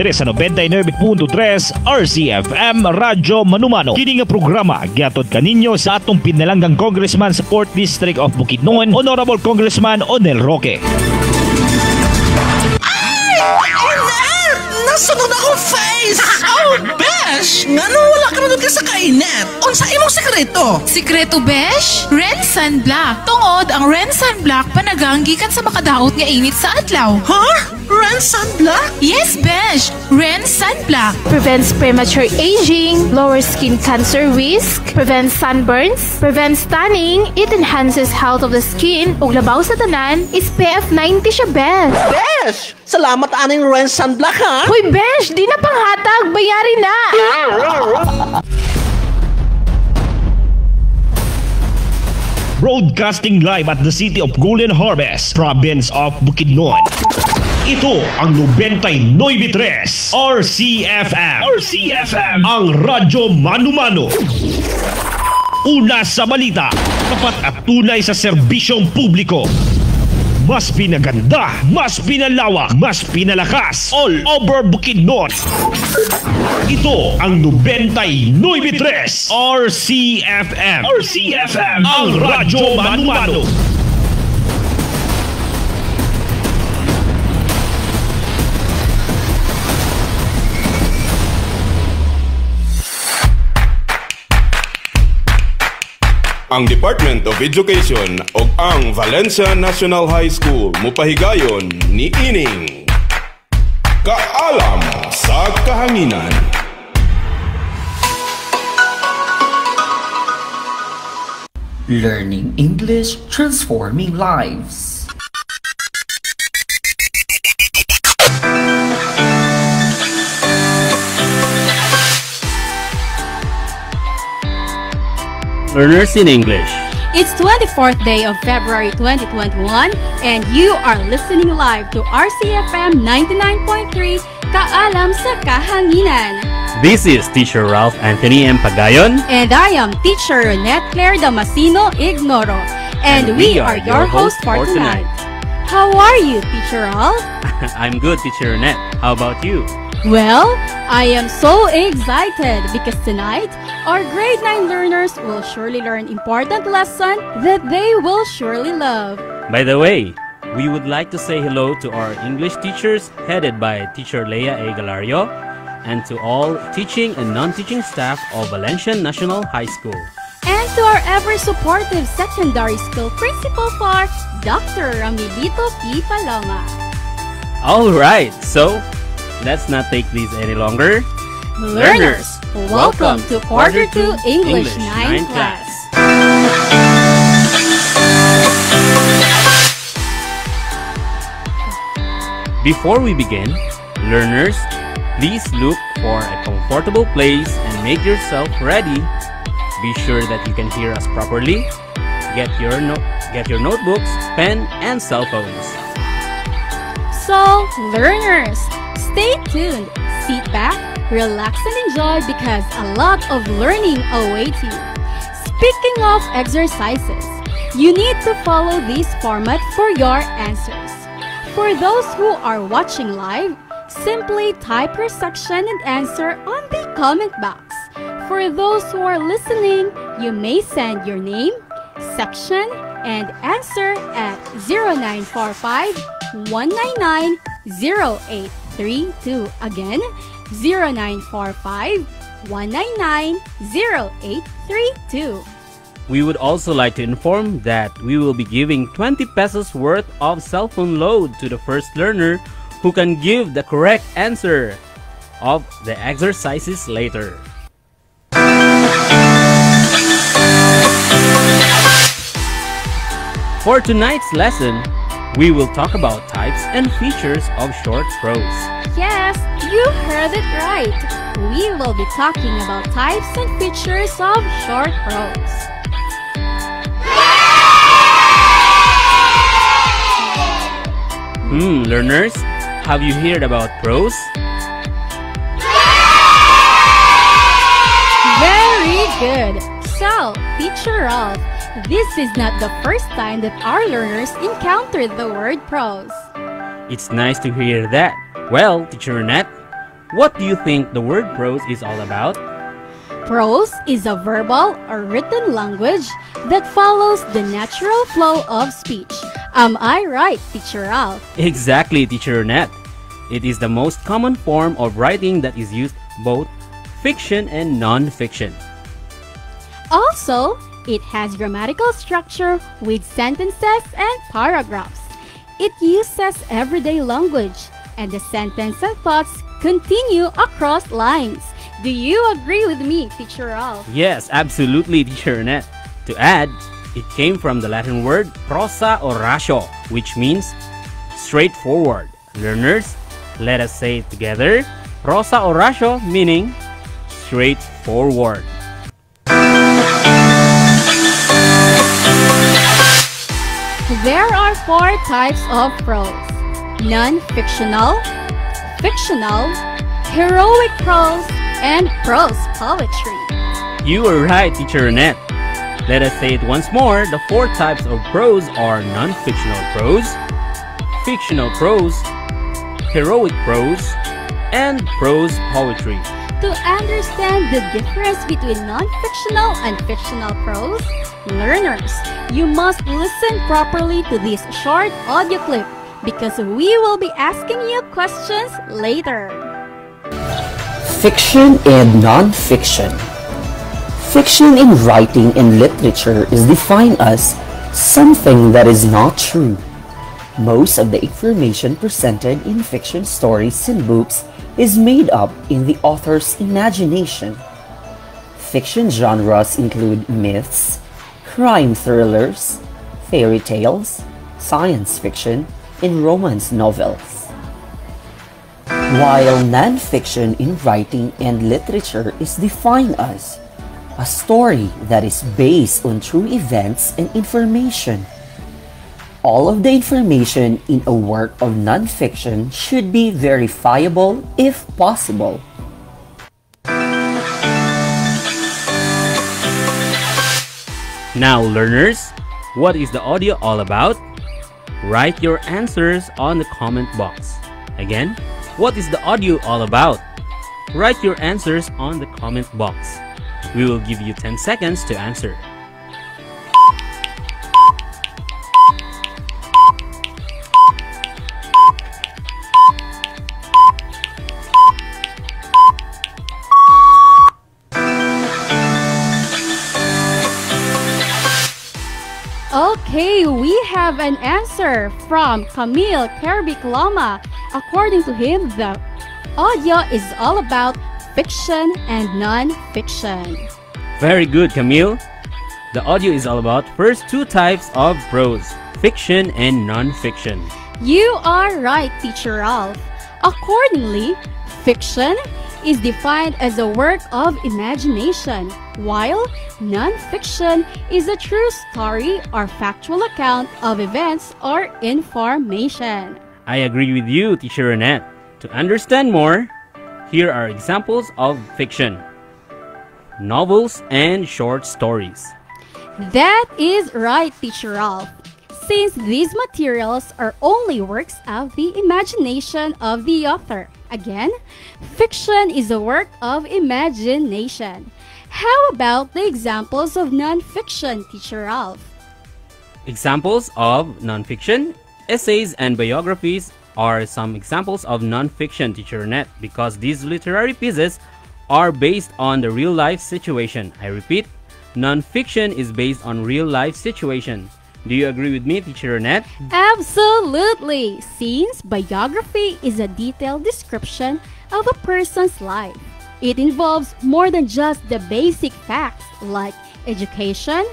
Dere sa 99.3 RCFM Radyo Manumano. Kini nga programa giatod kaninyo sa atong pinalanggang Congressman sa 4th District of Bukidnon, Honorable Congressman Onel Roque. Nasunod akong face! Oh, besh! Nga wala ka nunod ka sa kainet. Unsa imong sekreto? Sikreto, besh? Ren Sunblock. Tungod, ang Ren Sunblock panaganggikan sa makadaot nga init sa adlaw. Huh? Ren Sunblock? Yes, besh! Ren Sunblock. Prevents premature aging, lowers skin cancer risk, prevents sunburns, prevents tanning, it enhances health of the skin, ug labaw sa tanan, SPF 90 siya, besh. Besh! Salamat aning Ren Sunblock, ha? Hoy, besh! Di na panghatag! Bayari na! Broadcasting live at the City of Golden Harvest, Province of Bukidnon. Ito ang 99.3 RCFM, ang Radyo Mano-Mano. Una sa balita, tapat at tunay sa serbisyong publiko. Mas pinaganda, mas pinalawak, mas pinalakas, all over Bukidnon. Ito ang 99.3 RCFM, ang Radyo Mano-Mano. Ang Department of Education o ang Valencia National High School mupahigayon ni ining Kaalam sa Kahanginan. Learning English, transforming lives. Learners in English. It's 24th day of February 2021 and you are listening live to RCFM 99.3 Kaalam sa Kahanginan. This is Teacher Ralph Anthony M. Pagayon. And I am Teacher Ronette Damasino Ignoro. And we are your hosts for tonight. How are you, Teacher Ralph? I'm good, Teacher Ronette. How about you? Well, I am so excited because tonight, our grade 9 learners will surely learn important lesson that they will surely love. By the way, we would like to say hello to our English teachers headed by Teacher Leia A. Galario and to all teaching and non-teaching staff of Valencian National High School. And to our ever-supportive secondary school principal for Dr. Ramilito P. Paloma. Alright, so let's not take this any longer. Learners, welcome to Quarter 2 English 9 class. Before we begin, learners, please look for a comfortable place and make yourself ready. Be sure that you can hear us properly. Get your notebooks, pen, and cell phones. So, learners, stay tuned, sit back, relax and enjoy because a lot of learning awaits you. Speaking of exercises, you need to follow this format for your answers. For those who are watching live, simply type your section and answer on the comment box. For those who are listening, you may send your name, section, and answer at 0945 199 0832. Again, 0945 199 0832. We would also like to inform that we will be giving 20 pesos worth of cell phone load to the first learner who can give the correct answer of the exercises later. For tonight's lesson, we will talk about types and features of short prose. Yes, you heard it right. We will be talking about types and features of short prose. Learners, have you heard about prose? Very good. So, Teacher Ralph, this is not the first time that our learners encountered the word prose. It's nice to hear that. Well, Teacher Ronette, What do you think the word prose is all about? Prose is a verbal or written language that follows the natural flow of speech. Am I right, Teacher Ralph? Exactly, Teacher Ronette. It is the most common form of writing that is used both fiction and non-fiction. Also, it has grammatical structure with sentences and paragraphs. It uses everyday language, and the sentence and thoughts continue across lines. Do you agree with me, Teacher Ralph? Yes, absolutely, Teacher Ronette. To add, it came from the Latin word prosa or ratio, which means straightforward. Learners, let us say it together. Prosa or ratio meaning straightforward. There are 4 types of prose: non-fictional, fictional, heroic prose, and prose poetry. You are right, Teacher Ronette. Let us say it once more. The 4 types of prose are non-fictional prose, fictional prose, heroic prose, and prose poetry. To understand the difference between non-fictional and fictional prose, learners, you must listen properly to this short audio clip because we will be asking you questions later. Fiction and non-fiction. Fiction in writing and literature is defined as something that is not true. Most of the information presented in fiction stories and books is made up in the author's imagination. Fiction genres include myths, crime thrillers, fairy tales, science fiction, and romance novels. While non-fiction in writing and literature is defined as a story that is based on true events and information. All of the information in a work of non-fiction should be verifiable if possible. Now, learners, what is the audio all about? Write your answers on the comment box. Again, what is the audio all about? Write your answers on the comment box. We will give you 10 seconds to answer. Okay, we have an answer from Camille Kerbic-Lama. According to him, the audio is all about fiction and non-fiction. Very good, Camille. The audio is all about first 2 types of prose, fiction and non-fiction. You are right, Teacher Ralph. Accordingly, fiction is defined as a work of imagination, while non-fiction is a true story or factual account of events or information. I agree with you, Teacher Ronette. To understand more, here are examples of fiction: novels and short stories. That is right, Teacher Ralph. Since these materials are only works of the imagination of the author. Again, fiction is a work of imagination. How about the examples of non-fiction, Teacher Ralph? Examples of non-fiction: essays and biographies are some examples of non-fiction, Teacher Ronette, because these literary pieces are based on the real-life situation. I repeat, non-fiction is based on real-life situation. Do you agree with me, Teacher Ronette? Absolutely, since biography is a detailed description of a person's life. It involves more than just the basic facts like education,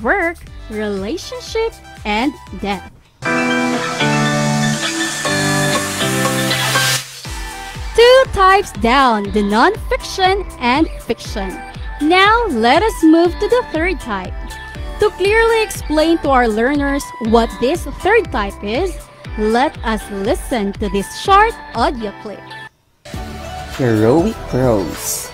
work, relationship, and death. 2 types down, the non-fiction and fiction. Now, let us move to the 3rd type. To clearly explain to our learners what this 3rd type is, let us listen to this short audio clip. Heroic prose.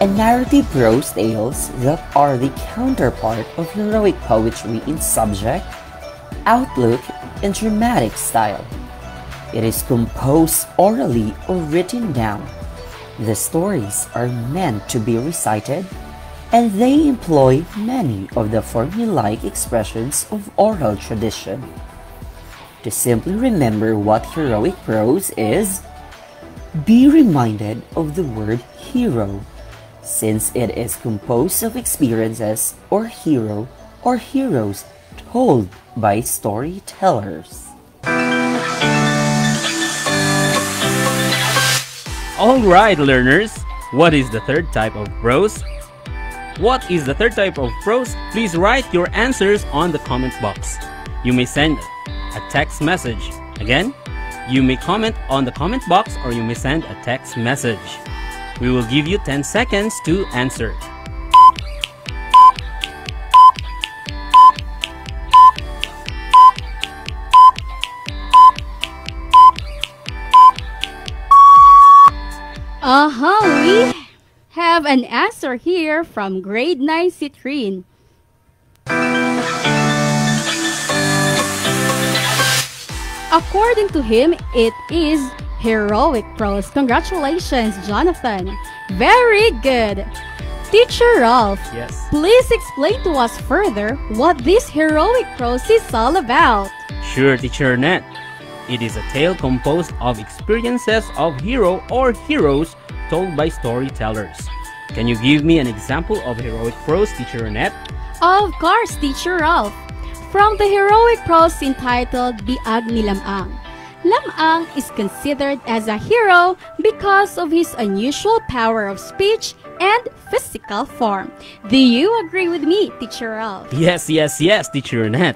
A narrative prose tales that are the counterpart of heroic poetry in subject, outlook, and dramatic style. It is composed orally or written down. The stories are meant to be recited, and they employ many of the formulaic expressions of oral tradition. To simply remember what heroic prose is, be reminded of the word hero, since it is composed of experiences or hero or heroes told by storytellers. Alright, learners, what is the third type of prose? What is the third type of prose? Please write your answers on the comment box. You may send a text message. Again, you may comment on the comment box or you may send a text message. We will give you 10 seconds to answer. We have an answer here from grade 9 Citrine. According to him, it is heroic prose. Congratulations, Jonathan. Very good. Teacher Ralph, Yes. please explain to us further what this heroic prose is all about. Sure, Teacher Ronette. It is a tale composed of experiences of hero or heroes told by storytellers. Can you give me an example of heroic prose, Teacher Ronette? Of course, Teacher Ralph. From the heroic prose entitled Biag ni Lamang. Lamang is considered as a hero because of his unusual power of speech and physical form. Do you agree with me, Teacher Ralph? Yes, Teacher Ronette.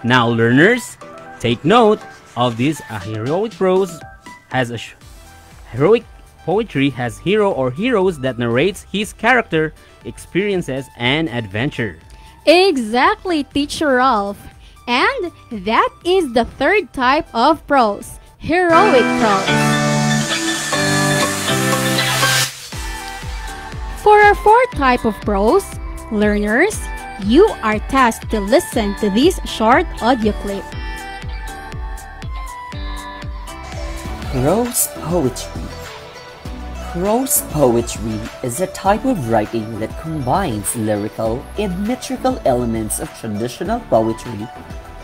Now, learners, take note of this. A heroic prose has heroic poetry has hero or heroes that narrates his character, experiences, and adventure. Exactly, Teacher Ralph. And that is the third type of prose, heroic prose. For our fourth type of prose, learners, you are tasked to listen to this short audio clip. Prose poetry. Prose poetry is a type of writing that combines lyrical and metrical elements of traditional poetry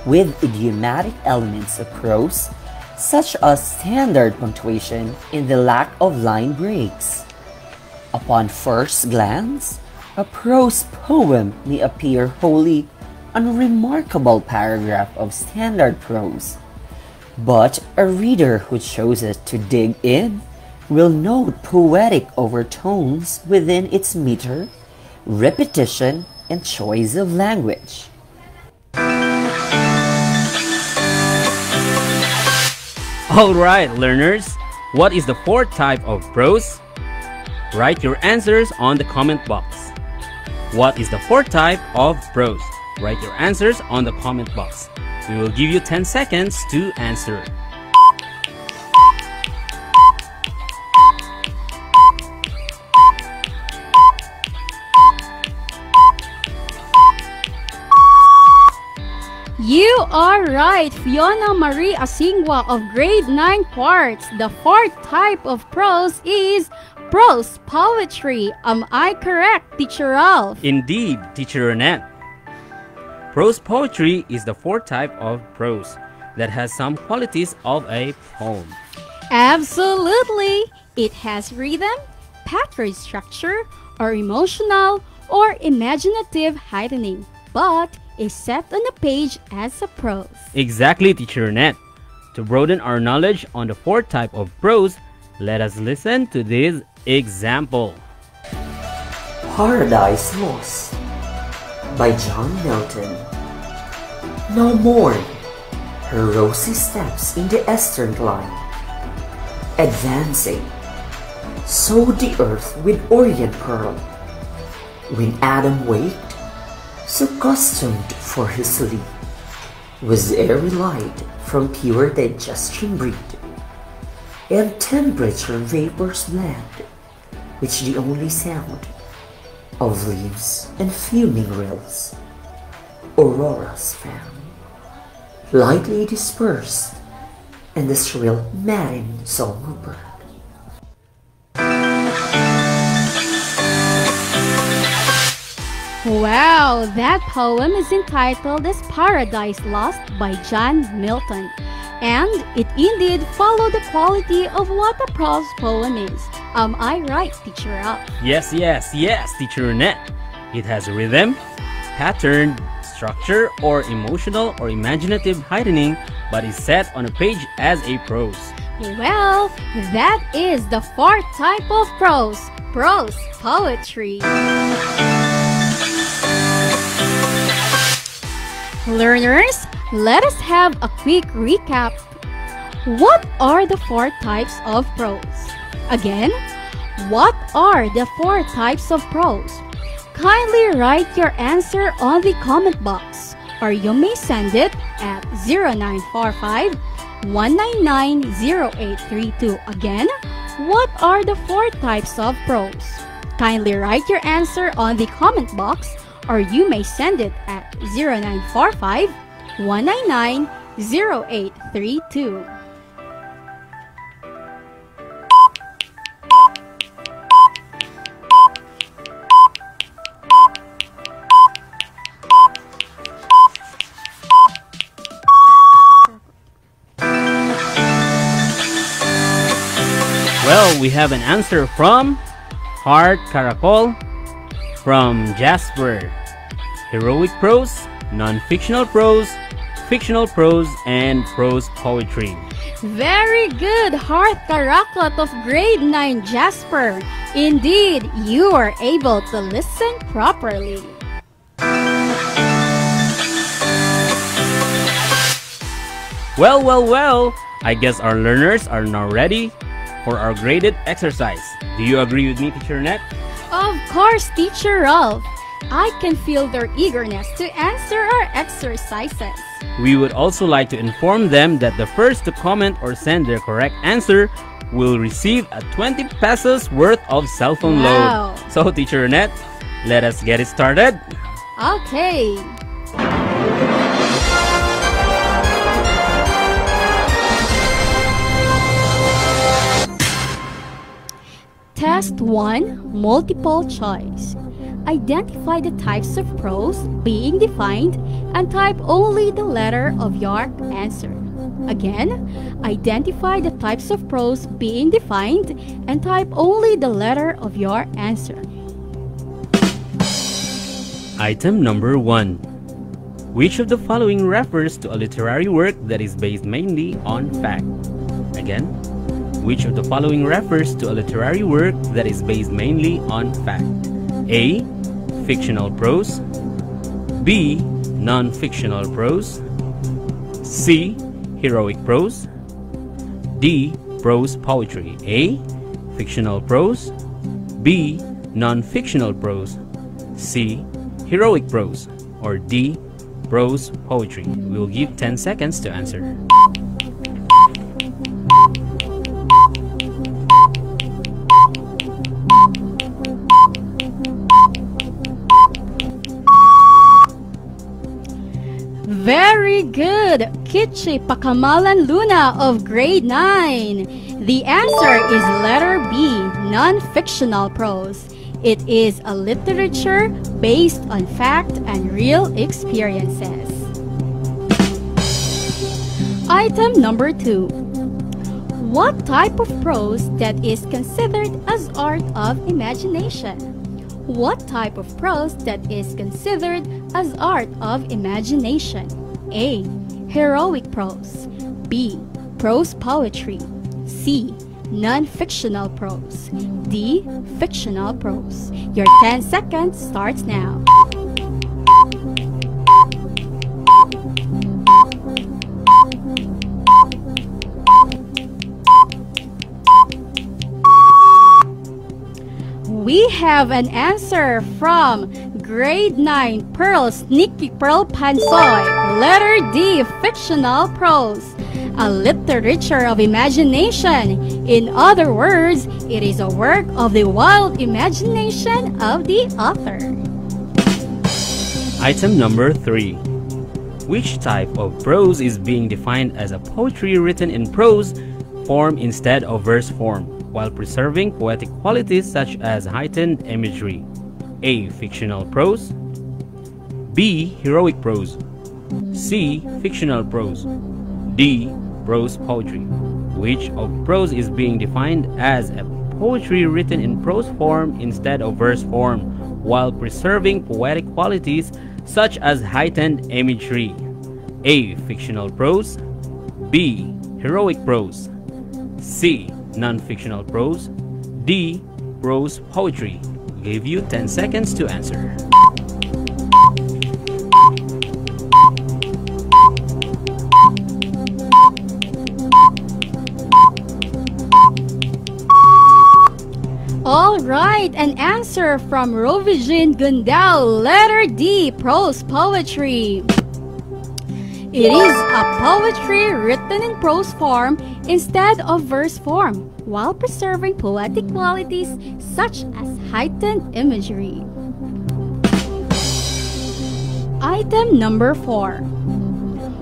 with idiomatic elements of prose, such as standard punctuation and the lack of line breaks. Upon first glance, a prose poem may appear wholly unremarkable paragraph of standard prose, but a reader who chooses to dig in will note poetic overtones within its meter, repetition, and choice of language. Alright, learners, what is the fourth type of prose? Write your answers on the comment box. What is the fourth type of prose? Write your answers on the comment box. We will give you 10 seconds to answer. You are right, Fiona Marie Asingwa of grade 9 Quartz. The fourth type of prose is prose poetry. Am I correct, Teacher Ralph? Indeed, Teacher Ronette. Prose poetry is the fourth type of prose that has some qualities of a poem. Absolutely. It has rhythm, pattern structure, or emotional or imaginative heightening, but is set on a page as a prose. Exactly, Teacher Ronette. To broaden our knowledge on the fourth type of prose, let us listen to this example. Paradise Lost by John Milton. No more her rosy steps in the eastern clime, advancing, sowed the earth with orient pearl. When Adam waked, so customed for his sleep, was airy light from pure digestion breed, and temperature vapors blend, which the only sound of leaves and fuming rills, auroras found, lightly dispersed, and the shrill marin song of bird. Wow, that poem is entitled as Paradise Lost by John Milton. And it indeed followed the quality of what a prose poem is. Am I right, Teacher Al? Yes, Teacher Ronette. It has rhythm, pattern, structure, or emotional or imaginative heightening, but is set on a page as a prose. Well, that is the fourth type of prose poetry. Learners, let us have a quick recap. What are the four types of prose? Again, what are the four types of prose? Kindly write your answer on the comment box, or you may send it at 0945 1990832. Again, what are the four types of prose? Kindly write your answer on the comment box, or you may send it at 0945 1990832. Well, we have an answer from Heart Caracol, from Jasper. Heroic prose, non-fictional prose, fictional prose, and prose poetry. Very good, Heart Karakot of grade 9 Jasper. Indeed, you are able to listen properly. Well, I guess our learners are now ready for our graded exercise. Do you agree with me, Teacher Ronette? Of course, Teacher Ralph. I can feel their eagerness to answer our exercises. We would also like to inform them that the first to comment or send their correct answer will receive a 20 pesos worth of cell phone Wow. load. So, Teacher Ronette, let us get it started. Okay. Test 1, multiple choice. Identify the types of prose being defined and type only the letter of your answer. Again, identify the types of prose being defined and type only the letter of your answer. Item number 1. Which of the following refers to a literary work that is based mainly on fact? Again, which of the following refers to a literary work that is based mainly on fact? A. Fictional prose. B. Non-fictional prose. C. Heroic prose. D. Prose poetry. A. Fictional prose. B. Non-fictional prose. C. Heroic prose. Or D. Prose poetry. We will give 10 seconds to answer. Very good, Kichi Pakamalan Luna of grade 9. The answer is letter B, non-fictional prose. It is a literature based on fact and real experiences. Item number 2. What type of prose that is considered as art of imagination? What type of prose that is considered as art of imagination? A. Heroic prose. B. Prose poetry. C. Non-fictional prose. D. Fictional prose. Your 10 seconds starts now. We have an answer from grade 9 Pearl Sneaky Pearl Pansoy. Letter D, fictional prose. A literature of imagination. In other words, it is a work of the wild imagination of the author. Item number 3. Which type of prose is being defined as a poetry written in prose form instead of verse form, while preserving poetic qualities such as heightened imagery? A. Fictional prose. B. Heroic prose. C. Fictional prose. D. Prose poetry. Which of prose is being defined as a poetry written in prose form instead of verse form, while preserving poetic qualities such as heightened imagery? A. Fictional prose. B. Heroic prose. C. Non-fictional prose. D. Prose poetry. Give you 10 seconds to answer. All right, an answer from Rovijin Gundao, letter D, prose poetry. It is a poetry written in prose form instead of verse form, while preserving poetic qualities such as heightened imagery. Item number 4.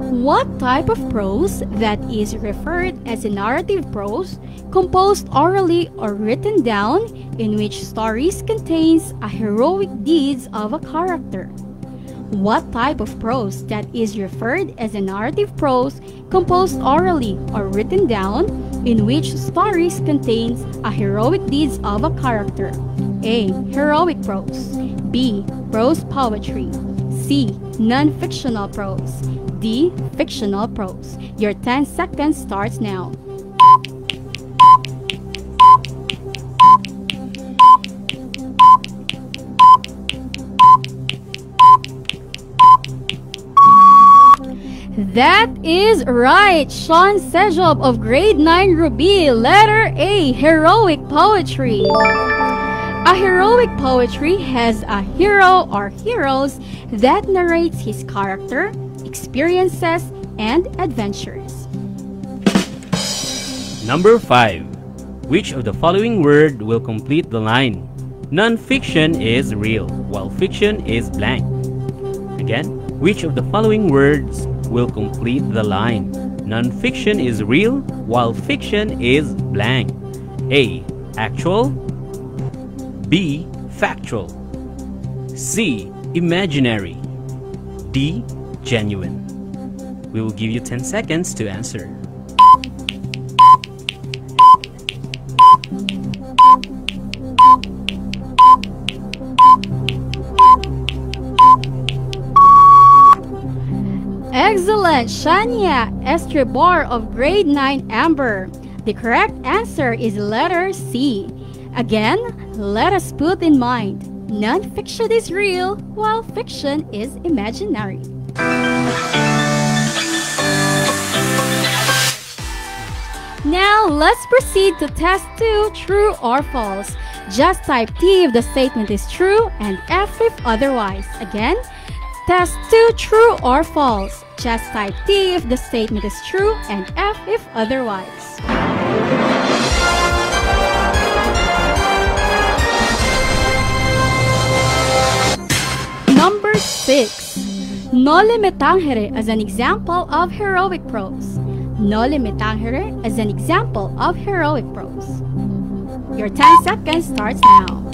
What type of prose that is referred as a narrative prose, composed orally or written down, in which stories contains a heroic deeds of a character? What type of prose that is referred as a narrative prose, composed orally or written down, in which stories contains a heroic deeds of a character? A. Heroic prose. B. Prose poetry. C. Non-fictional prose. D. Fictional prose. Your 10 seconds starts now. That is right! Sean Sejob of grade 9 Ruby, letter A, heroic poetry. A heroic poetry has a hero or heroes that narrates his character, experiences, and adventures. Number 5. Which of the following word will complete the line? Non-fiction is real, while fiction is blank. Again, which of the following words will complete the line? Non-fiction is real, while fiction is blank. A. Actual. B. Factual. C. Imaginary. D. Genuine. We will give you 10 seconds to answer. Excellent! Shania Estribar of grade 9 Amber. The correct answer is letter C. Again, let us put in mind, non-fiction is real, while fiction is imaginary. Now, let's proceed to test 2, true or false. Just type T if the statement is true and F if otherwise. Again, test 2, true or false. Just type T if the statement is true and F if otherwise. Number 6. Noli me tangere as an example of heroic prose. Noli me tangere as an example of heroic prose. Your 10 seconds starts now.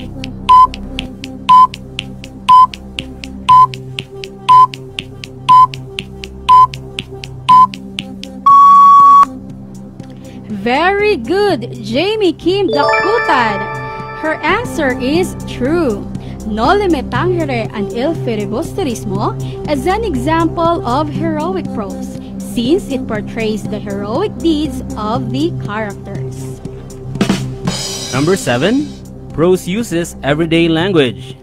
Very good, Jamie Kim Dakutad. Her answer is true. Noli me tangere and il filibusterismo as an example of heroic prose, since it portrays the heroic deeds of the characters. Number 7. Prose uses everyday language.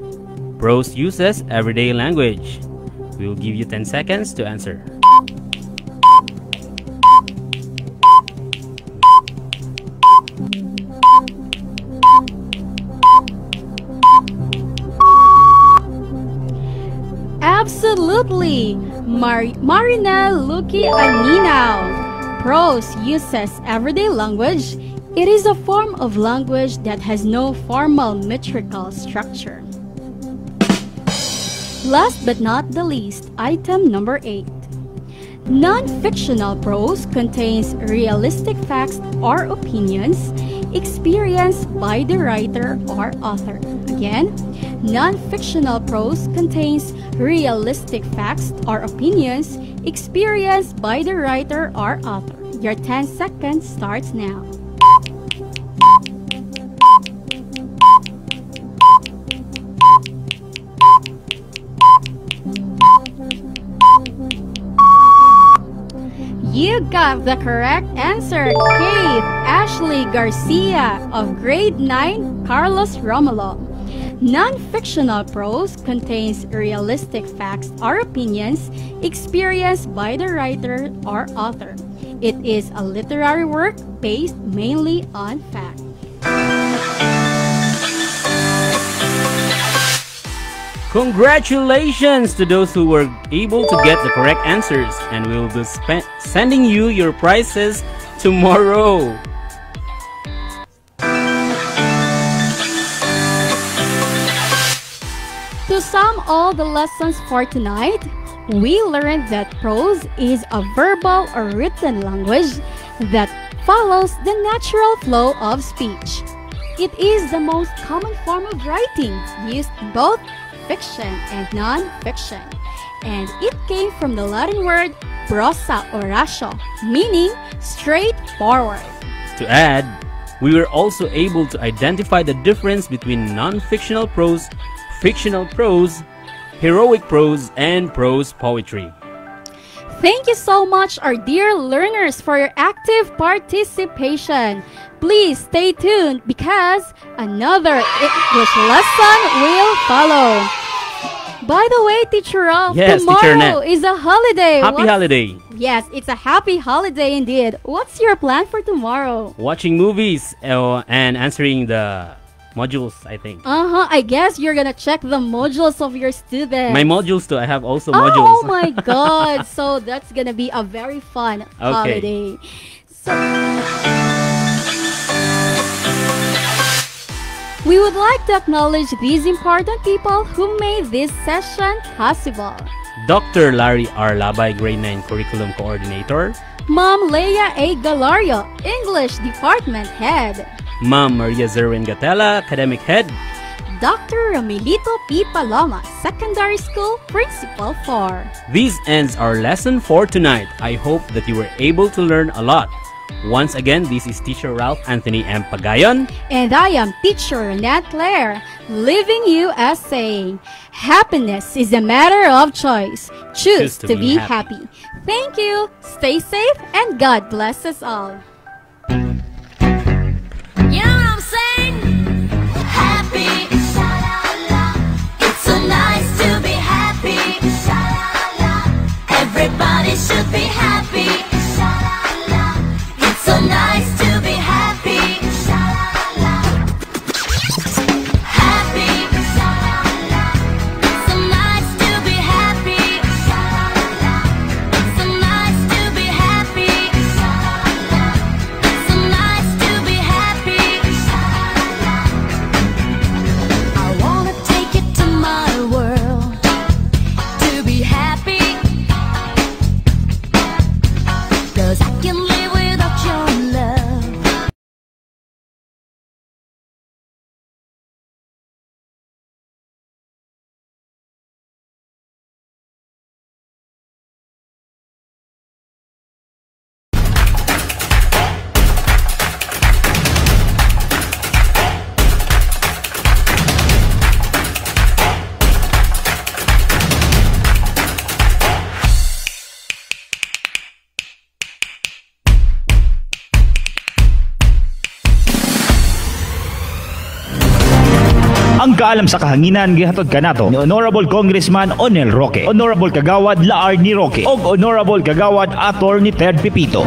Prose uses everyday language. We will give you 10 seconds to answer. Absolutely! Marina Luki Aninao. Prose uses everyday language. It is a form of language that has no formal metrical structure. Last but not the least, item number 8. Non-fictional prose contains realistic facts or opinions experienced by the writer or author. Again, non-fictional prose contains realistic facts or opinions experienced by the writer or author. Your 10 seconds starts now. You got the correct answer, Kate Ashley Garcia of grade 9, Carlos Romulo. Non-fictional prose contains realistic facts or opinions experienced by the writer or author. It is a literary work based mainly on fact. Congratulations to those who were able to get the correct answers, and we'll be sending you your prizes tomorrow. To sum all the lessons for tonight, we learned that prose is a verbal or written language that follows the natural flow of speech. It is the most common form of writing used in both fiction and non-fiction, and it came from the Latin word prosa or ratio, meaning straightforward. To add, we were also able to identify the difference between non-fictional prose, fictional prose, heroic prose, and prose poetry. Thank you so much, our dear learners, for your active participation. Please stay tuned because another English lesson will follow. By the way, Teacher Ralph, yes, tomorrow is a holiday. Happy holiday. Yes, it's a happy holiday indeed. What's your plan for tomorrow? Watching movies and answering the modules, I think. I guess you're gonna check the modules of your students. My modules too. I have also modules. Oh my god. So that's gonna be a very fun holiday. So we would like to acknowledge these important people who made this session possible. Dr. Larry R. Labay, Grade 9 Curriculum Coordinator. Ma'am Leia A. Galario, English Department Head. Ma'am Maria Zerwin Gatela, Academic Head. Dr. Ramilito P. Paloma, Secondary School Principal 4. This ends our lesson for tonight. I hope that you were able to learn a lot. Once again, this is Teacher Ralph Anthony M. Pagayon. And I am Teacher Ronette Claire, leaving you as saying, happiness is a matter of choice. Choose to be happy. Thank you, stay safe, and God bless us all. You know what I'm saying? Happy, sha-la-la. It's so nice to be happy, sha-la-la. Everybody should be happy, sha-la-la. It's so nice to be happy, sha-la-la. Happy, sha-la-la. It's so nice to be happy, sha-la-la. It's so nice to be happy, sha-la-la. It's so nice to be happy, sha-la-la. I wanna take it to my world to be happy, 'cause I can live without your love. Ang kaalam sa kahanginan gihatod kanato ni Honorable Congressman Onel Roque, Honorable Kagawad Laar ni Roque, ug Honorable Kagawad Ator ni Ted Pipito.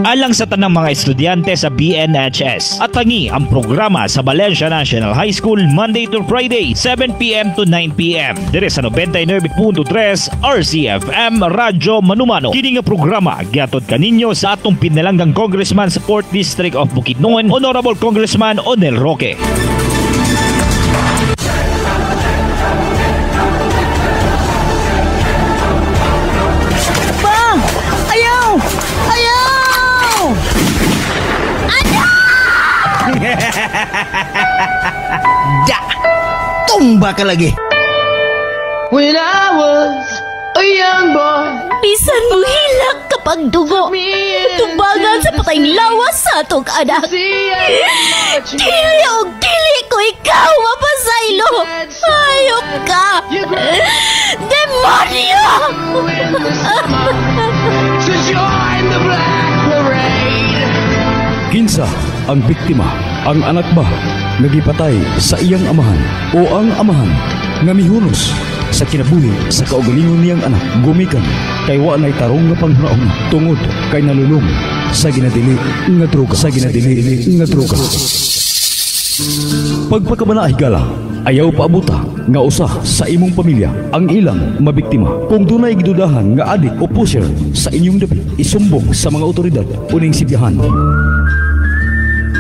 Alang sa tanang mga estudyante sa BNHS at tangi ang programa sa Valencia National High School Monday to Friday 7 p.m. to 9 p.m. Dire sa 99.3 RCFM Radyo Manumano. Kini nga programa gihatod kaninyo sa atong pinalanggang Congressman sa 4th District of Bukidnon, Honorable Congressman Onel Roque. Da! Tumba ka lagi! When I was a young boy, Bisan mo hilak kapag dugo. Tumbagan sa patayng lawas sa atong anak. Dili og dili ko ikaw mapasaylo. Hayop ka! Demonyo! to join the Black Parade. Kinsa ang biktima, ang anak ba nagipatay sa iyang amahan o ang amahan nga mihunos sa kinabuhi sa kaugalingon niyang anak gumikan kay wa nay tarong nga panghnaong tungod kay nalulong sa ginadili nga droga. Pagpakabana higala, ayaw paabuta nga usa sa imong pamilya ang ilang mabiktima. Kung dunay gidudahan nga adik o pusher sa inyong dapit, isumbong sa mga otoridad uning sibyahan.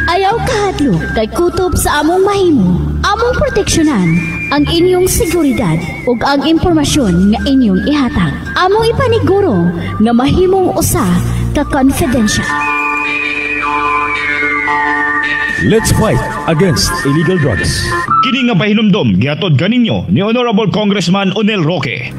Ayaw kahadlok kay kutob sa among mahimo, among proteksyonan ang inyong seguridad ug ang impormasyon nga inyong ihatag. Among ipaniguro nga mahimong usa ka confidential. Let's fight against illegal drugs. Kini nga pahinumdom gihatod kaninyo ni Honorable Congressman Onel Roque.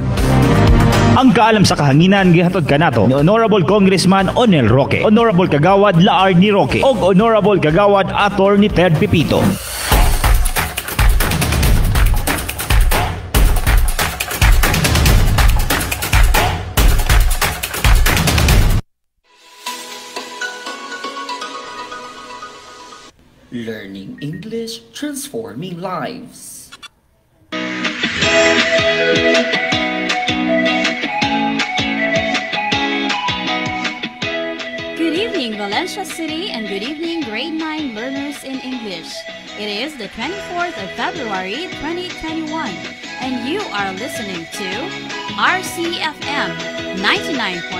Ang kaalam sa kahanginan gihatod kanato ni Honorable Congressman Onel Roque, Honorable Kagawad Laar ni Roque, ug Honorable Kagawad Ator ni Ted Pepito. Learning English, transforming lives. Good evening, Valencia City, and good evening, grade 9 learners in English. It is the 24th of February, 2021, and you are listening to RCFM 99.3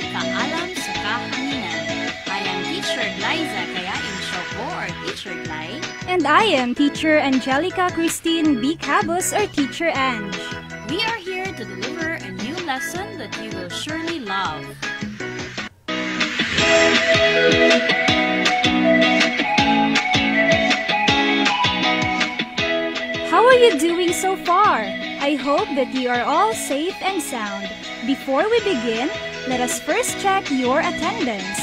Kaalam sa Kahanginan. I am Teacher Liza Kayain Shoko, or Teacher Lai. And I am Teacher Angelica Christine B. Cabos, or Teacher Ange. We are here to deliver a new lesson that you will surely love. How are you doing so far? I hope that you are all safe and sound. Before we begin, let us first check your attendance.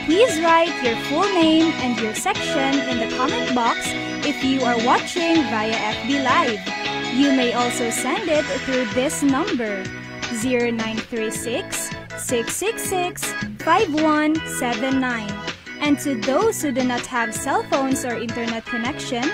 Please write your full name and your section in the comment box if you are watching via FB Live. You may also send it through this number, 0936-666-5179. And to those who do not have cell phones or internet connection,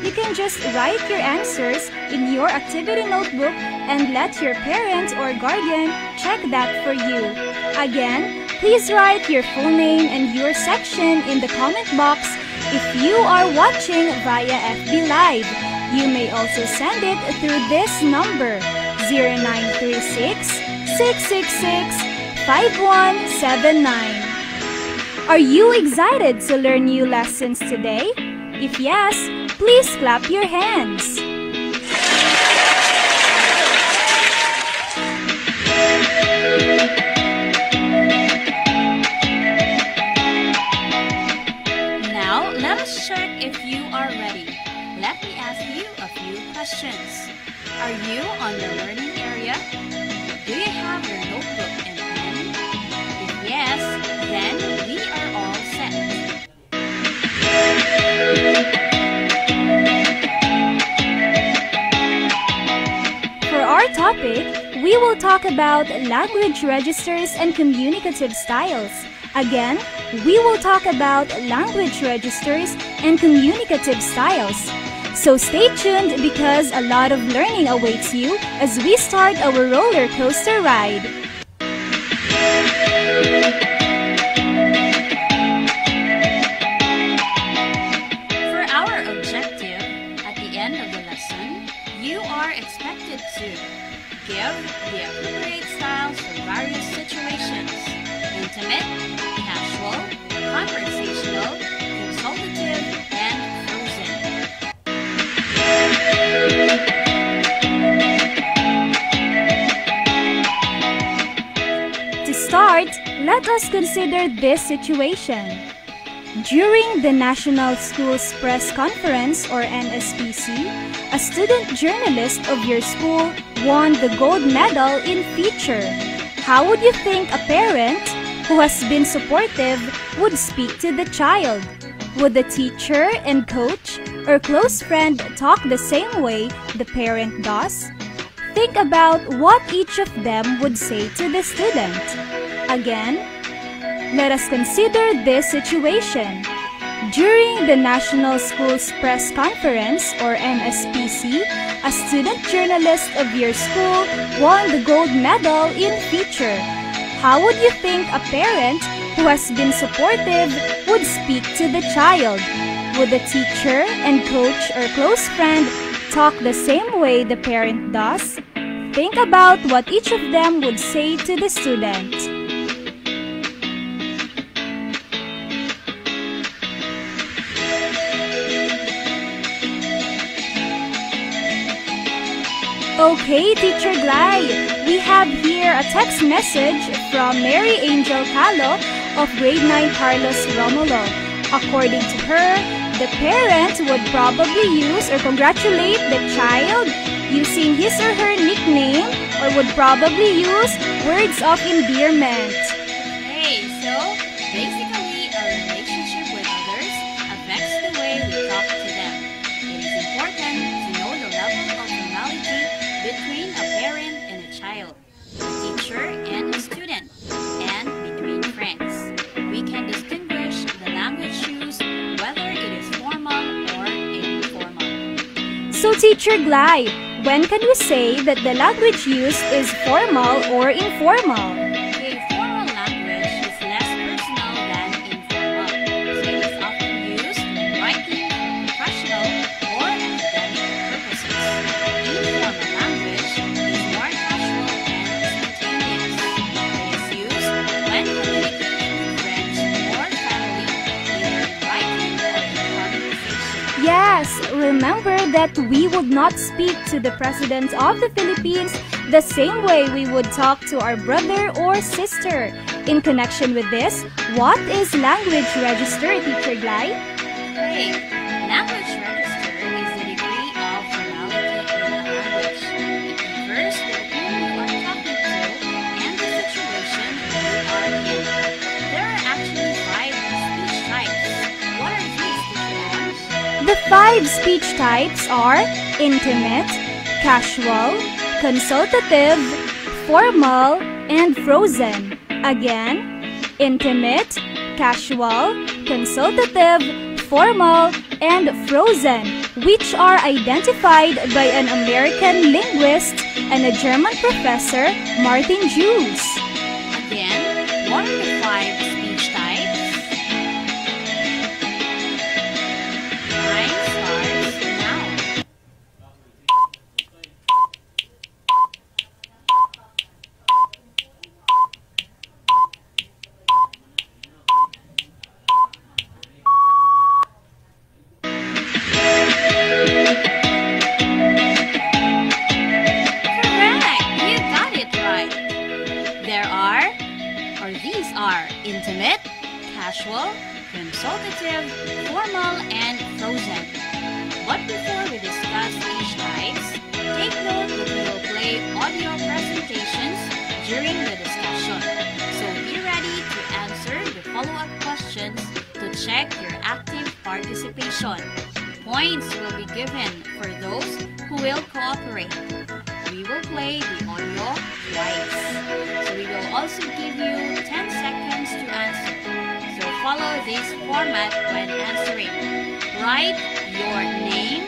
you can just write your answers in your activity notebook and let your parent or guardian check that for you. Again, please write your full name and your section in the comment box if you are watching via FB Live. You may also send it through this number, 0936-666-5179. Are you excited to learn new lessons today? If yes, please clap your hands. Now, let us check if you are ready. Let me ask you a few questions. Are you on the learning area? Do you have your notebook and pen? If yes, then we are all set. For our topic, we will talk about language registers and communicative styles. Again, we will talk about language registers and communicative styles. So stay tuned because a lot of learning awaits you as we start our roller coaster ride. For our objective, at the end of the lesson, you are expected to give the appropriate styles for various situations: intimate, casual, conversational, consultative, and frozen. To start, let us consider this situation. During the National Schools Press Conference or NSPC, a student journalist of your school won the gold medal in feature. How would you think a parent who has been supportive would speak to the child? Would the teacher and coach or close friend talk the same way the parent does? Think about what each of them would say to the student. Again, let us consider this situation. During the National Schools Press Conference or NSPC, a student journalist of your school won the gold medal in feature. How would you think a parent who has been supportive would speak to the child? Would the teacher and coach or close friend talk the same way the parent does? Think about what each of them would say to the student. Okay, Teacher Glay, we have here a text message from Mary Angel Calo of grade 9 Carlos Romulo. According to her, the parent would probably use or congratulate the child using his or her nickname or would probably use words of endearment. Okay, so basically our relationship with others affects the way we talk to them. It is important to know the level of formality between a parent and a child, a teacher and a student, and between friends. We can distinguish the language used, whether it is formal or informal. So Teacher Glay, when can we say that the language used is formal or informal? Okay, formal language is less personal than informal, so it is often used when writing professional or academic purposes. Informal language is more casual and spontaneous. It is used when communicating with friends or family, either in writing or in conversation. Yes, remember that we would not speak to the President of the Philippines the same way we would talk to our brother or sister. In connection with this, what is language register, Teacher Glay? Okay, language register is the degree of formality in a language. It refers to the people you are talking to and the situation you are in. There are actually 5 speech types. What are these, Teacher Ange? The 5 speech types are intimate, casual, consultative, formal, and frozen. Again, intimate, casual, consultative, formal, and frozen, which are identified by an American linguist and a German professor, Martin Jules. Again, what are the 5 speech types? Time starts now. These are intimate, casual, consultative, formal, and frozen. But before we discuss each types, take note that we will play audio presentations during the discussion. So be ready to answer the follow-up questions to check your active participation. Points will be given for those who will cooperate. We will play the audio twice. So we will also give you 10 seconds to answer. So follow this format when answering. Write your name,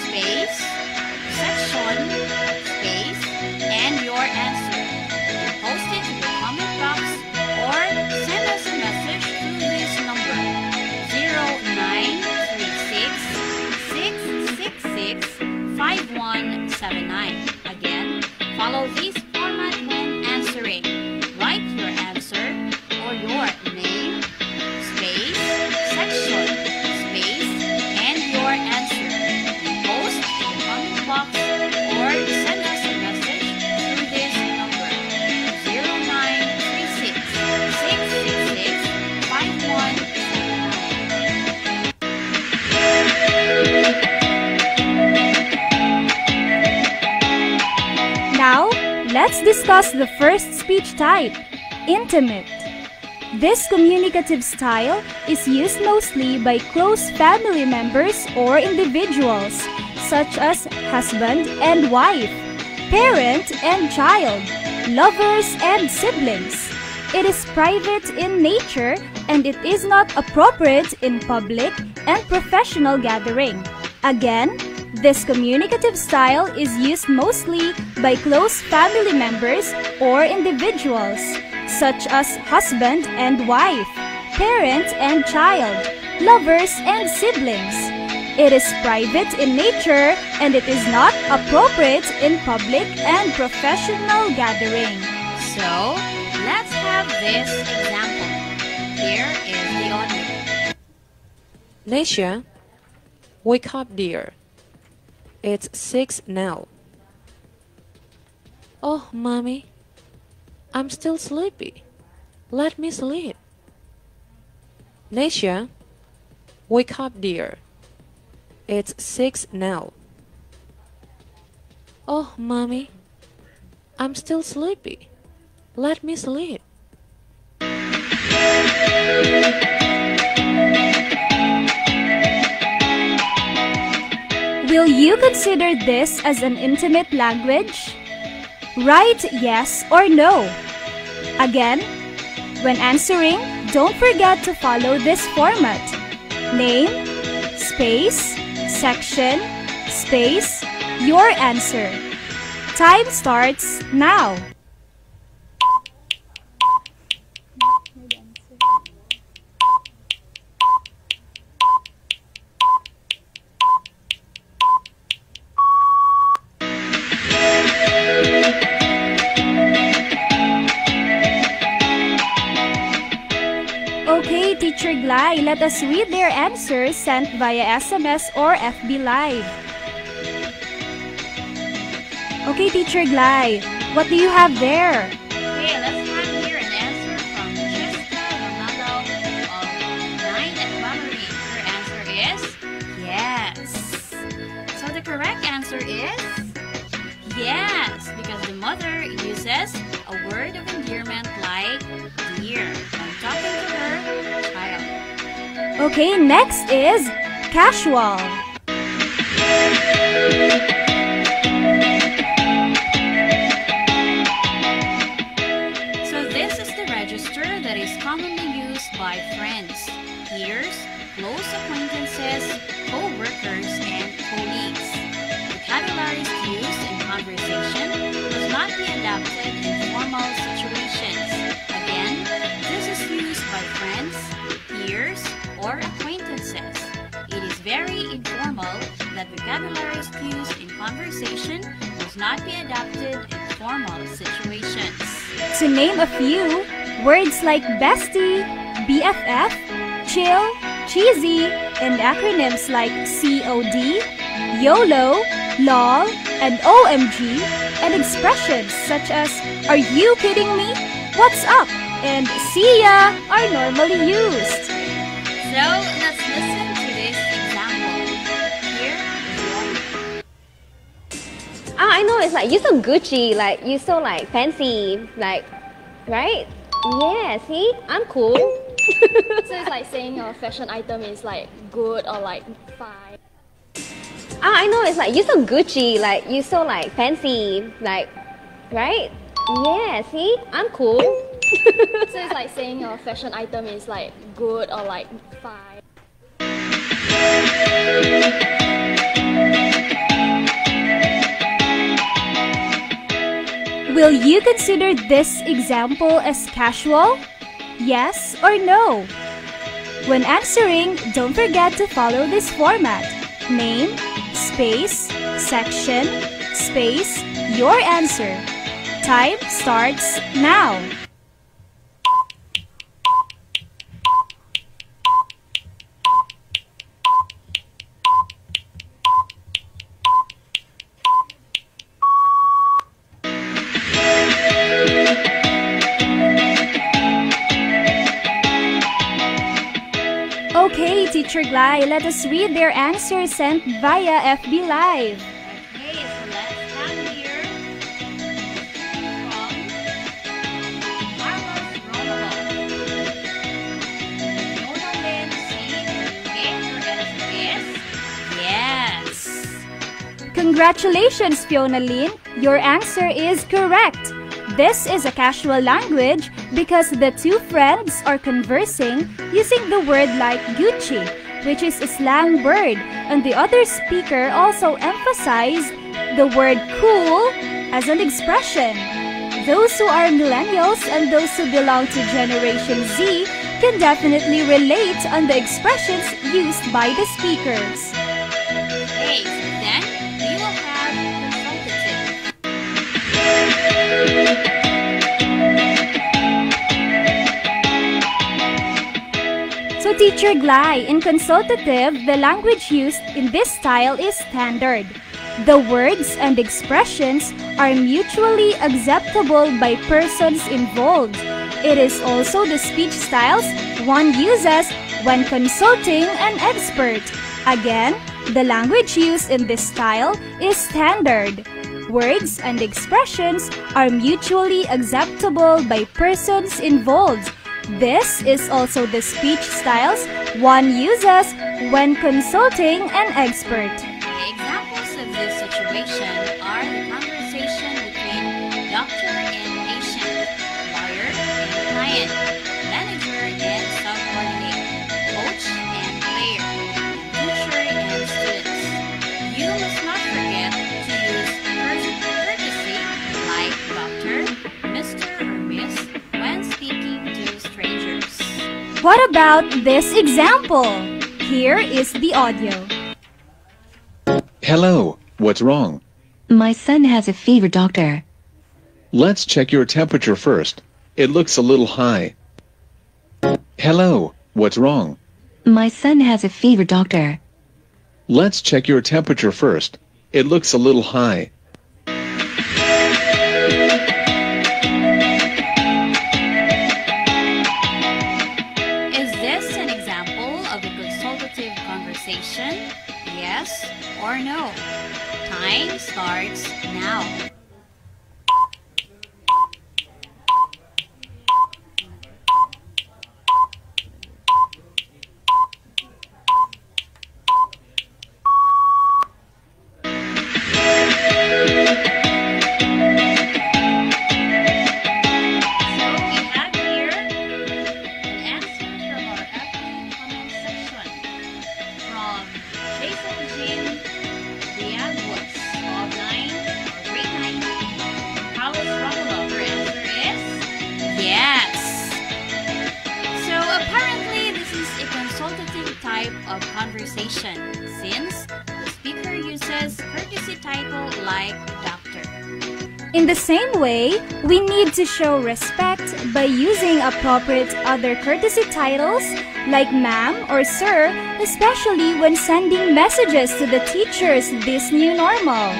space, section, space, and your answer. And post it to the comment box or send us a message through this number 0936-666-5179. Again, follow this format when answering. Write your answer or your name, space, section, space, and your answer. And post in the comment box or send us a message through this number 0936-666-5179. Let's discuss the first speech type, intimate. This communicative style is used mostly by close family members or individuals, such as husband and wife, parent and child, lovers and siblings. It is private in nature and it is not appropriate in public and professional gathering. Again, this communicative style is used mostly by close family members or individuals, such as husband and wife, parent and child, lovers and siblings. It is private in nature and it is not appropriate in public and professional gathering. So, let's have this example. Here is the audio. Nasia, wake up, dear. It's 6 now. Oh, Mommy, I'm still sleepy. Let me sleep. Nasia, wake up, dear. It's 6 now. Oh, Mommy, I'm still sleepy. Let me sleep. Will you consider this as an intimate language? Write yes or no. Again, when answering, don't forget to follow this format. Name, space, section, space, your answer. Time starts now. Okay, Teacher Glay, let us read their answers sent via SMS or FB Live. Okay, Teacher Glay, what do you have there? Okay, let's have here an answer from Jessica Ronaldo of 9 at Primary. Her answer is yes. So the correct answer is yes, because the mother uses a word of endearment like dear when talking to her child. Okay, next is casual. So this is the register that is commonly used by friends, peers, close acquaintances, co-workers, and colleagues. Vocabularies used in conversation must not be adapted in formal situations. Again, this is used by friends, peers, or acquaintances. It is very informal that vocabularies used in conversation must not be adapted in formal situations. To name a few, words like bestie, BFF, chill, cheesy, and acronyms like COD, YOLO, LOL, and OMG, and expressions such as are you kidding me? What's up? And see ya are normally used. So let's listen to this example. Here is one. I know, it's like you're so Gucci, like you're so like fancy, like, right? Yeah, see, I'm cool. So it's like saying a fashion item is like good or like fine. I know, it's like you're so Gucci, like you're so like fancy, like, right? Yeah, see, I'm cool. So it's like saying a fashion item is like good or like fine. Will you consider this example as casual? Yes or no? When answering, don't forget to follow this format. Name, space, section, space, your answer. Time starts now. Okay, Teacher Glay, let us read their answers sent via FB Live. Okay, so let's have here Congratulations, Fiona Lynn! Your answer is correct. This is a casual language because the two friends are conversing using the word like Gucci, which is a slang word, and the other speaker also emphasized the word cool as an expression. Those who are millennials and those who belong to Generation Z can definitely relate on the expressions used by the speakers. Okay, so then we will have consultative. So Teacher Glai, in consultative, the language used in this style is standard. The words and expressions are mutually acceptable by persons involved. It is also the speech styles one uses when consulting an expert. Again, the language used in this style is standard. Words and expressions are mutually acceptable by persons involved. This is also the speech styles one uses when consulting an expert. Examples of this situation are the conversation between doctor and patient, lawyer and client, manager and subordinate, coach and player, teacher and students. You must not forget to use courtesy like doctor, Mr. or Miss when speaking to strangers. What about this example? Here is the audio. Hello, what's wrong? My son has a fever, doctor. Let's check your temperature first. It looks a little high. Hello, what's wrong? My son has a fever, doctor. Let's check your temperature first. It looks a little high. Is this an example of a consultative conversation? Yes or no? Time starts now. Of conversation, since the speaker uses courtesy title like doctor. In the same way, we need to show respect by using appropriate other courtesy titles like ma'am or sir, especially when sending messages to the teachers this new normal.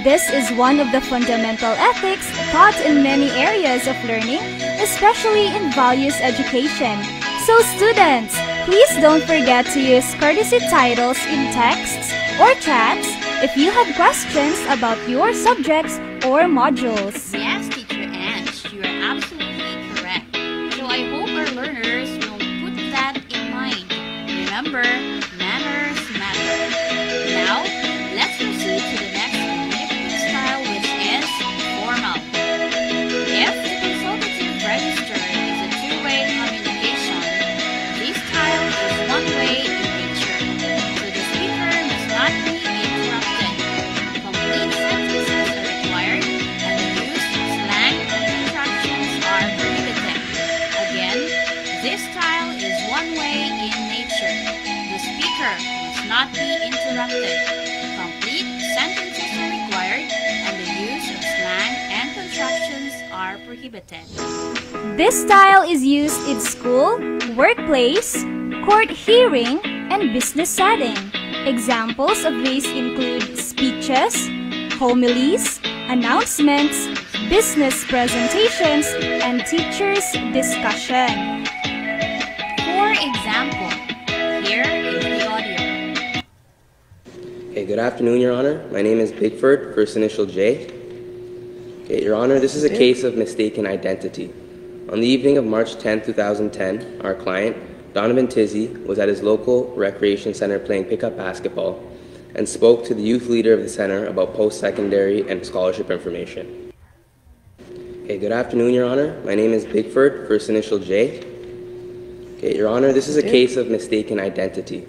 This is one of the fundamental ethics taught in many areas of learning, especially in values education. So students, please don't forget to use courtesy titles in texts or chats if you have questions about your subjects or modules. Yes, Teacher Ange, you are absolutely correct. So I hope our learners will put that in mind. Remember, manners matter. Now, let's proceed to the next communicative style, which is formal. If the consultative register is a two-way communication, this style is one-way in nature, so the speaker must not be interrupted. Complete sentences are required, and the use of slang and contractions are prohibited. Again, this style is one-way in nature. The speaker must not be interrupted. Complete sentences are required, and the use of slang and contractions are prohibited. This style is used in school, workplace, court hearing, and business setting. Examples of these include speeches, homilies, announcements, business presentations, and teachers' discussion. For example, here is the audio. Okay, good afternoon, Your Honor. My name is Bigford, first initial J. Okay, Your Honor, this is a case of mistaken identity. On the evening of March 10, 2010, our client, Donovan Tizzy, was at his local recreation center playing pickup basketball and spoke to the youth leader of the center about post-secondary and scholarship information. Okay, good afternoon, Your Honor. My name is Bigford, first initial J. Okay, Your Honor, this is a case of mistaken identity.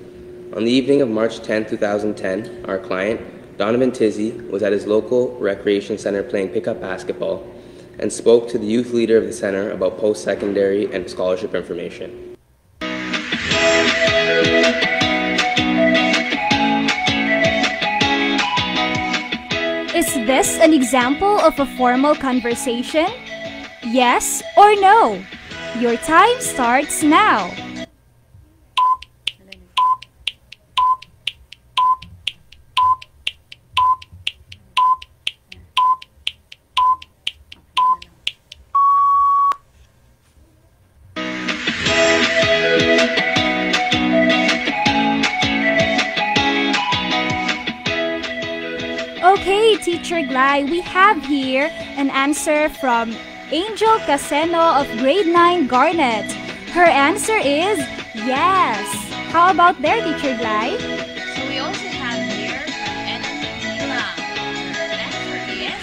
On the evening of March 10, 2010, our client, Donovan Tizzy, was at his local recreation center playing pickup basketball and spoke to the youth leader of the center about post-secondary and scholarship information. Is this an example of a formal conversation? Yes or no? Your time starts now. Okay, Teacher Glai, we have here an answer from Angel Caseno of grade 9 Garnet. Her answer is yes. How about there, Teacher Glai? So we also have here from Ellen Mila. Her answer is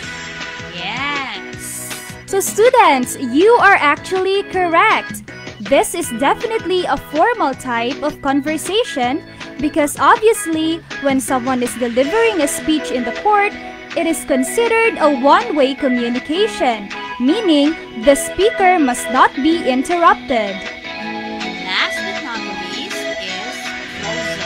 yes. So students, you are actually correct. This is definitely a formal type of conversation because obviously when someone is delivering a speech in the court, it is considered a one-way communication, meaning the speaker must not be interrupted. And last but not least is Prose.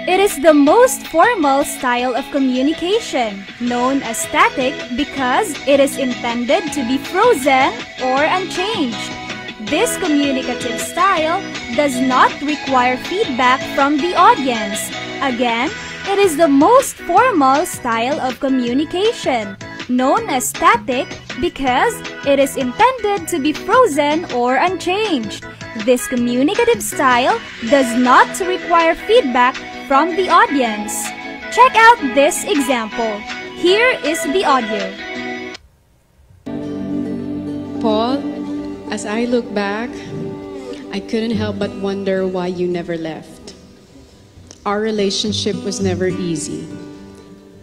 It is the most formal style of communication, known as static because it is intended to be frozen or unchanged. This communicative style does not require feedback from the audience. Again, it is the most formal style of communication, known as static because it is intended to be frozen or unchanged. This communicative style does not require feedback from the audience. Check out this example. Here is the audio. Paul, as I look back, I couldn't help but wonder why you never left. Our relationship was never easy.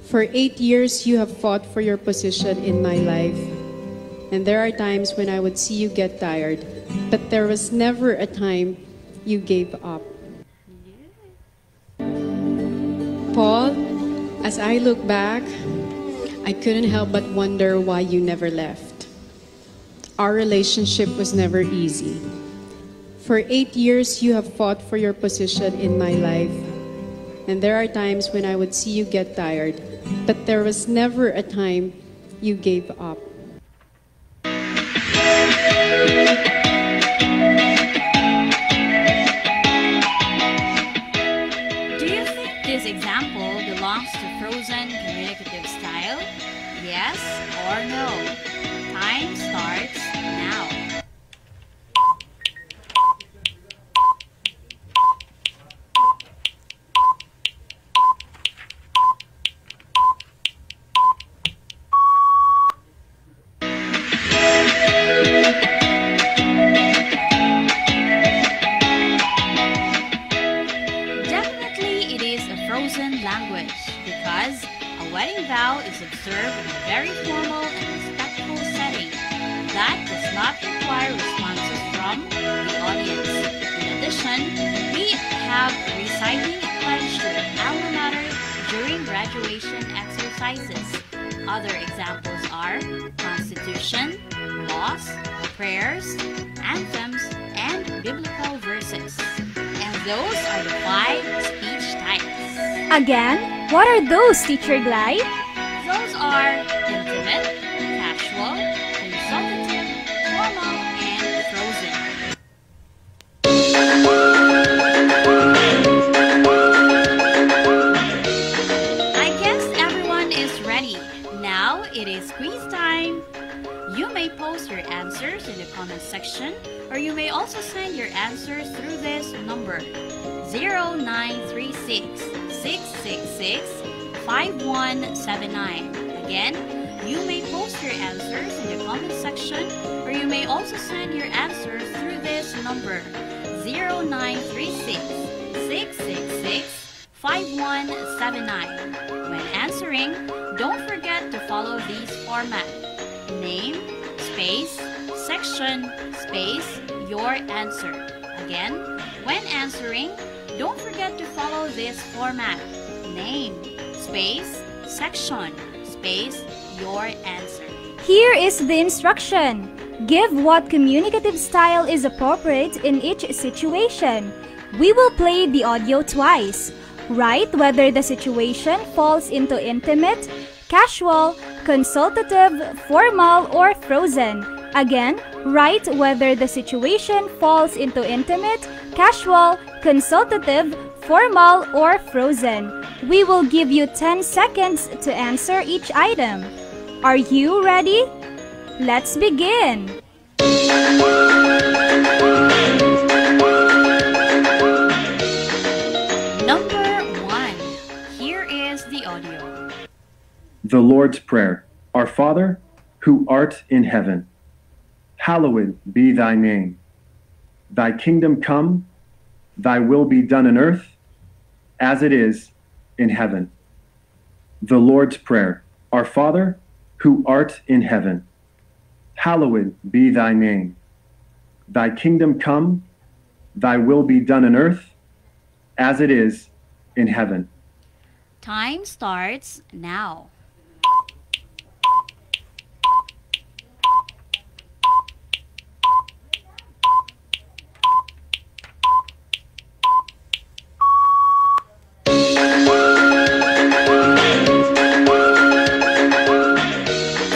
For 8 years, you have fought for your position in my life. And there are times when I would see you get tired, but there was never a time you gave up. Paul, as I look back, I couldn't help but wonder why you never left. Our relationship was never easy. For 8 years, you have fought for your position in my life. And there are times when I would see you get tired, but there was never a time you gave up. Do you think this example belongs to frozen communicative style? Yes or no? Time starts now. Definitely it is a frozen language because a wedding vow is observed in a very formal and respectful setting that does not require responses from the audience. In addition, we have reciting a pledge to an alma mater during graduation exercises. Other examples are Constitution, laws, prayers, anthems, and biblical verses. And those are the 5 speech types. Again, what are those, Teacher Glai? Those are intimate, casual, consultative, formal, and frozen. I guess everyone is ready. Now it is quiz time. You may post your answers in the comment section, or you may also send your answers through this number 0936 666 5179. Again, You may post your answers in the comment section, or you may also send your answers through this number 0936 666 5179. When answering, don't forget to follow these format: name, space, section, space, your answer. Again, when answering, don't forget to follow this format: name, space, section, space, your answer. Here is the instruction. Give what communicative style is appropriate in each situation. We will play the audio twice. Write whether the situation falls into intimate, casual, consultative, formal, or frozen. Again, write whether the situation falls into intimate, casual, consultative, formal, or frozen. We will give you 10 seconds to answer each item. Are you ready? Let's begin! Number 1. Here is the audio. The Lord's Prayer. Our Father, who art in heaven, hallowed be thy name. Thy kingdom come, thy will be done on earth, as it is in heaven. The Lord's Prayer. Our Father, who art in heaven, hallowed be thy name. Thy kingdom come, thy will be done on earth, as it is in heaven. Time starts now.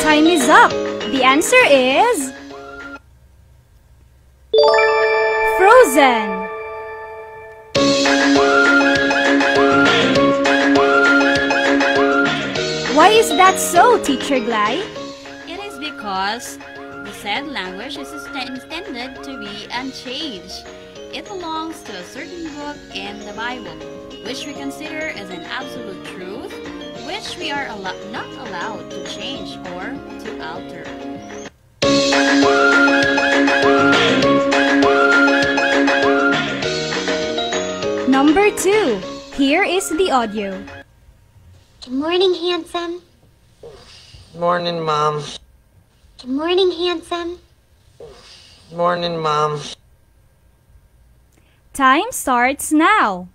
Time is up. The answer is Frozen. Why is that so, Teacher Glai? It is because the said language is intended to be unchanged. It belongs to a certain book in the Bible, which we consider as an absolute truth, which we are not allowed to change or to alter. Number 2. Here is the audio. Good morning, handsome. Morning, Mom. Good morning, handsome. Morning, Mom. Time starts now.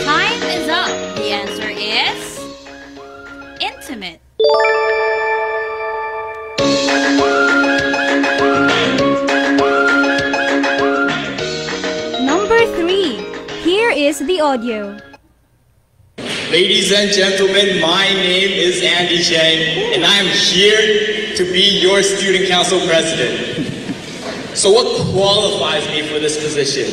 Time is up. The answer is intimate. Number 3. Here is the audio. Ladies and gentlemen, my name is Andy Chang, and I'm here to be your student council president. So what qualifies me for this position?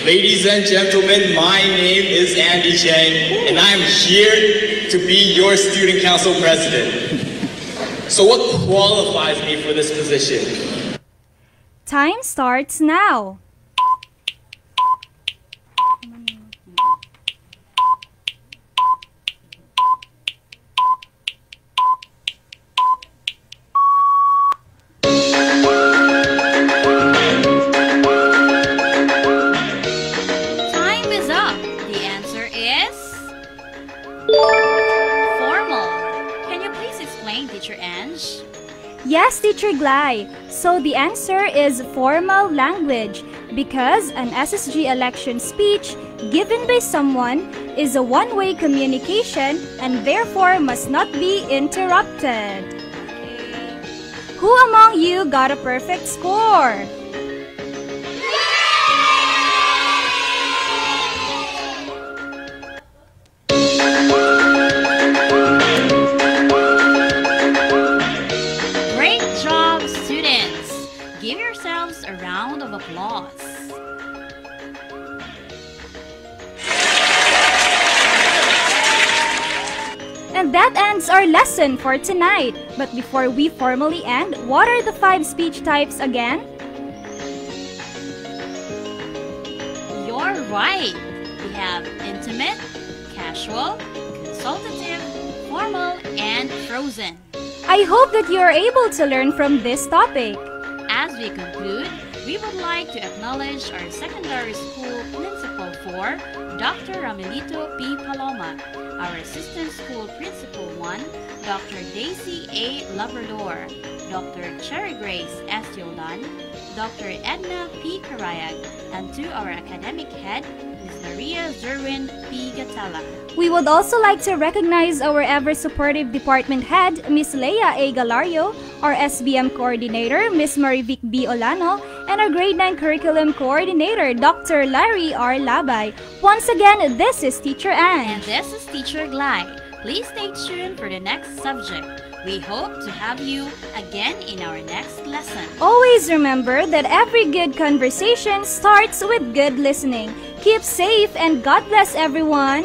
Ladies and gentlemen, my name is Andy Chang, and I'm here to be your student council president. So what qualifies me for this position? Time starts now. Time is up. The answer is formal. Can you please explain, Teacher Ange? Yes, Teacher Glai. So the answer is formal language because an SSG election speech given by someone is a one-way communication and therefore must not be interrupted. Who among you got a perfect score? Great job, students! Give yourselves a round of applause. And And that ends our lesson for tonight. But before we formally end, what are the 5 speech types again? You're right. We have intimate, casual, consultative, formal, and frozen. I hope that you are able to learn from this topic. As we conclude, we would like to acknowledge our secondary school principal for Dr. Ramelito P. Paloma, our assistant school principal 1, Dr. Daisy A. Labrador, Dr. Cherry Grace Estiolan, Dr. Edna P. Karayag, and to our academic head, Ms. Maria Zerwin P. Gatala. We would also like to recognize our ever-supportive department head, Ms. Leia A. Galario, our SBM coordinator, Ms. Marivic B. Olano, and our grade 9 curriculum coordinator, Dr. Larry R. Labay. Once again, this is Teacher Anne. And this is Teacher Glide. Please stay tuned for the next subject. We hope to have you again in our next lesson. Always remember that every good conversation starts with good listening. Keep safe and God bless everyone.